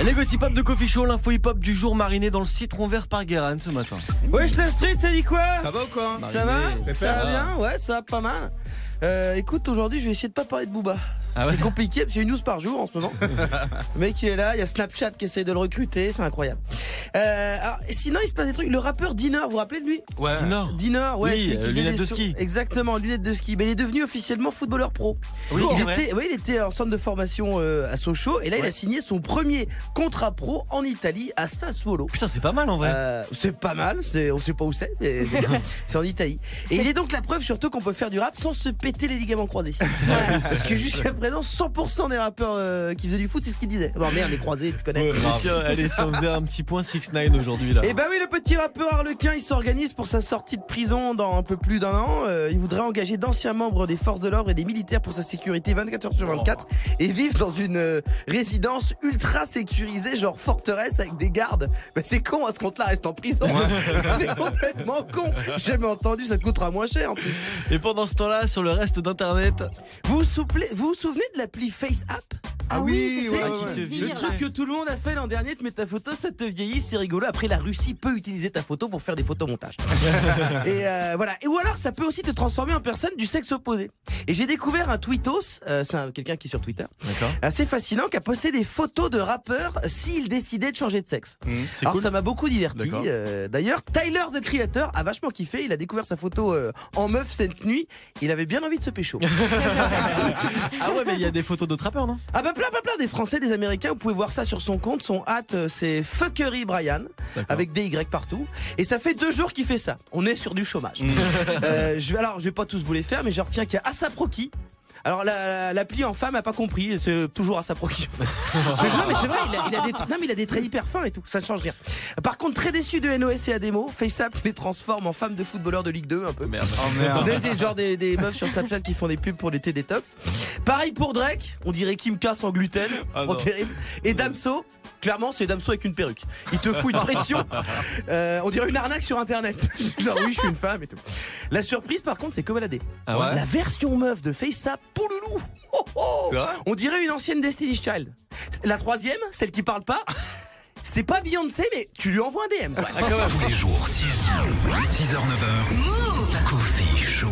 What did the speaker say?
Les gossip hop de Coffee Show, l'info hip hop du jour marinée dans le citron vert par Guérin ce matin. Wesh la street, ça dit quoi? Ça va ou quoi? Ça va? Ça va va bien? Ouais, ça va pas mal. Écoute, aujourd'hui, je vais essayer de pas parler de Booba. Ah ouais? C'est compliqué parce qu'il y a une news par jour en ce moment. Le mec il est là, il y a Snapchat qui essaie de le recruter, c'est incroyable. Alors, sinon il se passe des trucs. Le rappeur Dinner, vous vous rappelez de lui? Ouais. Dinner, ouais. Oui, celui qui faisait lunettes des de ski. Exactement, lunettes de ski. Mais il est devenu officiellement footballeur pro. Oui, c'est vrai. Il était en centre de formation à Sochaux et là il a signé son premier contrat pro en Italie à Sassuolo. Putain, c'est pas mal en vrai. C'est pas mal, on sait pas où c'est, mais c'est en Italie. Et il est donc la preuve surtout qu'on peut faire du rap sans se péter les ligaments croisés. Parce que jusqu'à présent, 100% des rappeurs qui faisaient du foot, c'est ce qu'ils disaient. Non merde, les croisés, tu connais. Tiens, allez, si on faisait un petit point 6ix9ine aujourd'hui là. Et bah oui, le petit rappeur Arlequin, il s'organise pour sa sortie de prison dans un peu plus d'un an. Il voudrait engager d'anciens membres des forces de l'ordre et des militaires pour sa sécurité 24 heures sur 24 et vivre dans une résidence ultra sécurisée, genre forteresse avec des gardes. Bah c'est con, à ce compte-là, reste en prison. On est complètement con. J'ai jamais entendu, ça te coûtera moins cher en plus. Et pendant ce temps-là, sur le reste d'internet, Vous vous souvenez de l'appli FaceApp? Ah oui, c'est ouais, le truc que tout le monde a fait l'an dernier, tu mets ta photo, ça te vieillit, c'est rigolo. Après, la Russie peut utiliser ta photo pour faire des photomontages. Et voilà. Et ou alors, ça peut aussi te transformer en personne du sexe opposé. Et j'ai découvert un tweetos, c'est quelqu'un qui est sur Twitter, assez fascinant, qui a posté des photos de rappeurs s'il décidait de changer de sexe. c'est Alors cool. ça m'a beaucoup diverti. D'accord. D'ailleurs, Tyler the Creator a vachement kiffé. Il a découvert sa photo en meuf cette nuit. Il avait bien envie de se pécho. Ah ouais, mais il y a des photos d'autres rappeurs, non? Ah bah plein des Français, des Américains. Vous pouvez voir ça sur son compte. Son hâte, c'est Fuckery Brian, avec des Y partout. Et ça fait 2 jours qu'il fait ça. On est sur du chômage. Je vais pas tous vous les faire, mais je retiens qu'il y a ASAP Rocky. Alors l'appli en femme a pas compris, c'est toujours ASAP Rocky. Non mais c'est vrai, il a des traits hyper fins et tout, ça ne change rien. Par contre, très déçu de NOS et Ademo, FaceApp les transforme en femmes de footballeurs de Ligue 2 un peu. Merde. Vous avez des meufs sur Snapchat qui font des pubs pour l'été détox. Pareil pour Drake, on dirait Kimka sans gluten, terrible. Et Damso, clairement c'est Damso avec une perruque. Il te fout une pression. On dirait une arnaque sur internet. Genre oui, je suis une femme et tout. La surprise par contre, c'est Kobalade. Ah ouais? La version meuf de FaceApp, pouloulou. On dirait une ancienne Destiny's Child. La troisième, celle qui parle pas, c'est pas Beyoncé, mais tu lui envoies un DM. Tous les jours, 6h, 9h. Coffee Show.